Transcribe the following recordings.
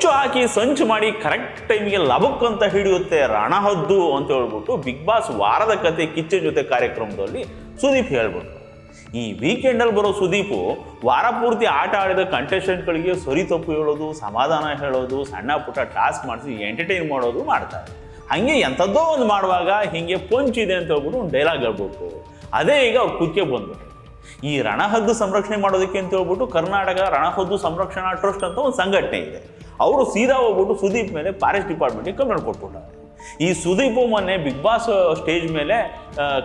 ಹೊಂಚು ಹಾಕಿ ಸಂಚು ಮಾಡಿ ಕರೆಕ್ಟ್ ಟೈಮಿಗೆ ಲಬಕ್ ಅಂತ ಹಿಡಿಯುತ್ತೆ ರಣಹದ್ದು ಅಂತ ಹೇಳ್ಬಿಟ್ಟು ಬಿಗ್ ಬಾಸ್ ವಾರದ ಕತೆ ಕಿಚ್ಚ ಜೊತೆ ಕಾರ್ಯಕ್ರಮದಲ್ಲಿ ಸುದೀಪ್ ಹೇಳ್ಬಿಟ್ರು. ಈ ವೀಕೆಂಡಲ್ಲಿ ಬರೋ ಸುದೀಪು ವಾರ ಪೂರ್ತಿ ಆಟ ಆಡಿದ ಕಂಟೆಸ್ಟೆಂಟ್ಗಳಿಗೆ ಸರಿ ತಪ್ಪು ಹೇಳೋದು, ಸಮಾಧಾನ ಹೇಳೋದು, ಸಣ್ಣ ಪುಟ್ಟ ಟಾಸ್ಕ್ ಮಾಡಿಸಿ ಎಂಟರ್ಟೈನ್ ಮಾಡೋದು ಮಾಡ್ತಾರೆ. ಹಾಗೆ ಎಂಥದ್ದೋ ಒಂದು ಮಾಡುವಾಗ ಹೀಗೆ ಪಂಚಿದೆ ಅಂತ ಹೇಳ್ಬಿಟ್ಟು ಒಂದು ಡೈಲಾಗ್ ಹೇಳ್ಬೇಕು. ಅದೇ ಈಗ ಕುಕ್ಕೆ ಬಂದ್ಬಿಟ್ಟು ಈ ರಣಹದ್ದು ಸಂರಕ್ಷಣೆ ಮಾಡೋದಕ್ಕೆ ಅಂತ ಹೇಳ್ಬಿಟ್ಟು ಕರ್ನಾಟಕ ರಣಹದ್ದು ಸಂರಕ್ಷಣಾ ಟ್ರಸ್ಟ್ ಅಂತ ಒಂದು ಸಂಘಟನೆ ಇದೆ. ಅವರು ಸೀದಾ ಹೋಗ್ಬಿಟ್ಟು ಸುದೀಪ್ ಮೇಲೆ ಫಾರೆಸ್ಟ್ ಡಿಪಾರ್ಟ್ಮೆಂಟ್ಗೆ ಕಂಪ್ಲೇಂಟ್ ಕೊಟ್ಬಿಟ್ಟಾರೆ. ಈ ಸುದೀಪ್ ಮೊನ್ನೆ ಬಿಗ್ ಬಾಸ್ ಸ್ಟೇಜ್ ಮೇಲೆ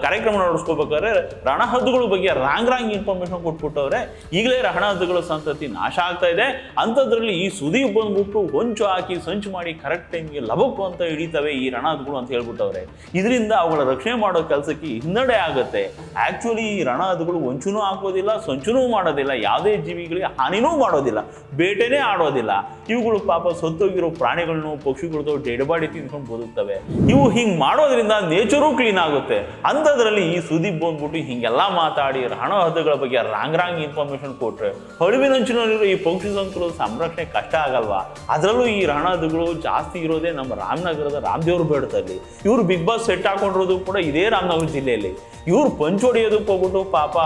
ಕಾರ್ಯಕ್ರಮ ನಡೆಸ್ಕೋಬೇಕಾದ್ರೆ ರಣಹದ್ದುಗಳ ಬಗ್ಗೆ ರಾಂಗ್ ಇನ್ಫಾರ್ಮೇಶನ್ ಕೊಟ್ಬಿಟ್ಟವ್ರೆ. ಈಗಲೇ ರಣಹದ್ದುಗಳ ಸಂತತಿ ನಾಶ ಆಗ್ತಾ ಇದೆ. ಅಂಥದ್ರಲ್ಲಿ ಈ ಸುದೀಪ್ ಬಂದ್ಬಿಟ್ಟು ಹೊಂಚು ಹಾಕಿ ಸಂಚು ಮಾಡಿ ಕರೆಕ್ಟ್ ಟೈಮ್ಗೆ ಲಬಕ್ಕು ಅಂತ ಹಿಡಿತವೆ ಈ ರಣಹದ್ದುಗಳು ಅಂತ ಹೇಳ್ಬಿಟ್ಟವ್ರೆ. ಇದರಿಂದ ಅವುಗಳ ರಕ್ಷಣೆ ಮಾಡೋ ಕೆಲಸಕ್ಕೆ ಹಿನ್ನಡೆ ಆಗುತ್ತೆ. ಆ್ಯಕ್ಚುಲಿ ಈ ರಣಹದ್ದುಗಳು ಹೊಂಚುನೂ ಹಾಕೋದಿಲ್ಲ, ಸಂಚುನೂ ಮಾಡೋದಿಲ್ಲ, ಯಾವುದೇ ಜೀವಿಗಳಿಗೆ ಹಾನಿನೂ ಮಾಡೋದಿಲ್ಲ, ಬೇಟೆನೇ ಆಡೋದಿಲ್ಲ. ಇವುಗಳು ಪಾಪ ಸತ್ತೋಗಿರೋ ಪ್ರಾಣಿಗಳನ್ನು, ಪಕ್ಷಿಗಳದ್ದು ಡೆಡ್ ಬಾಡಿ ತಿನ್ಕೊಂಡು ಬದುಕ್ತವೆ. ಇವು ಹಿಂಗೆ ಮಾಡೋದ್ರಿಂದ ನೇಚರು ಕ್ಲೀನ್ ಆಗುತ್ತೆ. ಅಂಥದ್ರಲ್ಲಿ ಈ ಸುದೀಪ್ ಬಂದ್ಬಿಟ್ಟು ಹಿಂಗೆಲ್ಲ ಮಾತಾಡಿ ರಣಹದ್ದುಗಳ ಬಗ್ಗೆ ರಾಂಗ್ ಇನ್ಫಾರ್ಮೇಶನ್ ಕೊಟ್ರೆ ಹಳುವಿನಂಚಿನಲ್ಲಿರೋ ಈ ಪಕ್ಷಿ ಸಂಕುಲದ ಸಂರಕ್ಷಣೆ ಕಷ್ಟ ಆಗಲ್ವಾ? ಅದರಲ್ಲೂ ಈ ರಣಹದ್ದುಗಳು ಜಾಸ್ತಿ ಇರೋದೇ ನಮ್ಮ ರಾಮನಗರದ ರಾಮದೇವ್ರ ಬೇಡದಲ್ಲಿ. ಇವರು ಬಿಗ್ ಬಾಸ್ ಸೆಟ್ ಹಾಕೊಂಡಿರೋದು ಕೂಡ ಇದೇ ರಾಮನಗರ ಜಿಲ್ಲೆಯಲ್ಲಿ. ಇವ್ರು ಪಂಚ್ ಹೊಡಿಯೋದಕ್ಕೆ ಹೋಗ್ಬಿಟ್ಟು ಪಾಪ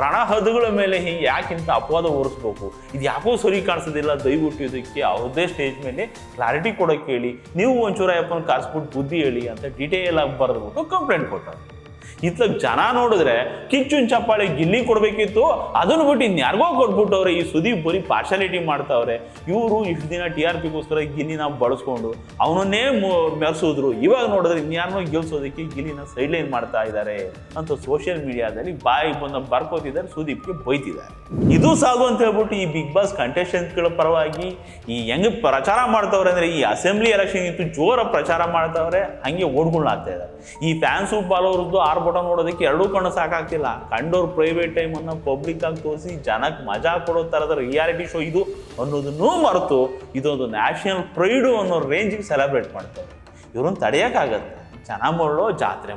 ರಣಹದ್ದುಗಳ ಮೇಲೆ ಹಿಂಗೆ ಯಾಕಿಂತ ಅಪವಾದ ಹೊರಿಸ್ಬೇಕು, ಇದು ಯಾಕೋ ಸರಿ ಕಾಣಿಸೋದಿಲ್ಲ, ದಯವಿಟ್ಟು ಇದಕ್ಕೆ ಯಾವುದೇ ಸ್ಟೇಜ್ ಮೇಲೆ ಕ್ಲಾರಿಟಿ ಕೊಡೋಕೆ ಹೇಳಿ, ನೀವು ಒಂಚೂರಪ್ಪನ ಕರ್ಸ್ಬಿಟ್ಟು ಬುದ್ಧಿ ಹೇಳಿ ಅಂತ ಡೀಟೇಲ್ ಆಗಿ ಬರೆದ್ಬಿಟ್ಟು ಕಂಪ್ಲೇಂಟ್ ಕೊಟ್ಟರು. ಇತ್ಲಾಗ ಜನ ನೋಡಿದ್ರೆ ಕಿಚ್ಚುನ್ ಚಪ್ಪಾಳೆ ಗಿಲ್ಲಿ ಕೊಡಬೇಕಿತ್ತು, ಅದನ್ನು ಬಿಟ್ಟು ಇನ್ಯಾರಿಗೋ ಕೊಟ್ಬಿಟ್ಟವ್ರೆ. ಈ ಸುದೀಪ್ ಬರೀ ಪಾರ್ಶಾಲಿಟಿ ಮಾಡ್ತಾವ್ರೆ. ಇವರು ಇಷ್ಟು ದಿನ TRPಗೋಸ್ಕರ ಗಿಲ್ಲಿನ ಬಳಸ್ಕೊಂಡು ಅವನನ್ನೇ ಮೆರೆಸಿದ್ರು. ಇವಾಗ ನೋಡಿದ್ರೆ ಇನ್ಯಾರನ್ನೋ ಗೆಲ್ಸೋದಕ್ಕೆ ಗಿಲ್ಲಿನ ಸೈಡ್ಲೈನ್ ಮಾಡ್ತಾ ಇದ್ದಾರೆ ಅಂತ ಸೋಷಿಯಲ್ ಮೀಡಿಯಾದಲ್ಲಿ ಬಾಯಿಗೆ ಬಂದ ಬರ್ಕೋತಿದ್ದಾರೆ, ಸುದೀಪ್ಗೆ ಬೈತಿದ್ದಾರೆ. ಇದು ಸಾಧು ಅಂತ ಹೇಳ್ಬಿಟ್ಟು ಈ ಬಿಗ್ ಬಾಸ್ ಕಂಟೆಸ್ಟೆಂಟ್ಗಳ ಪರವಾಗಿ ಈ ಹೆಂಗೆ ಪ್ರಚಾರ ಮಾಡ್ತಾವ್ರೆ ಅಂದರೆ ಈ ಅಸೆಂಬ್ಲಿ ಎಲೆಕ್ಷನ್ ಇತ್ತು ಜೋರ ಪ್ರಚಾರ ಮಾಡ್ತಾವ್ರೆ, ಹಂಗೆ ಓಡ್ಗಳಾಗ್ತಾ ಇದ್ದಾರೆ. ಈ ಫ್ಯಾನ್ಸು ಫಾಲೋವರ್ದು ಆರ್ಭಟ ನೋಡೋದಕ್ಕೆ ಎರಡೂ ಕಣ್ಣು ಸಾಕಾಗ್ತಿಲ್ಲ. ಕಂಡೋರ್ ಪ್ರೈವೇಟ್ ಟೈಮನ್ನು ಪಬ್ಲಿಕ್ ಆಗಿ ತೋರಿಸಿ ಜನಕ್ಕೆ ಮಜಾ ಕೊಡೋ ಥರದ ರಿಯಾಲಿಟಿ ಶೋ ಇದು ಅನ್ನೋದನ್ನೂ ಮರೆತು ಇದೊಂದು ನ್ಯಾಷನಲ್ ಪ್ರೈಡು ಅನ್ನೋ ರೇಂಜಿಗೆ ಸೆಲೆಬ್ರೇಟ್ ಮಾಡ್ತಾರೆ. ಇವ್ರನ್ನ ತಡೆಯೋಕ್ಕಾಗತ್ತೆ, ಜನ ಮಾಡೋ ಜಾತ್ರೆ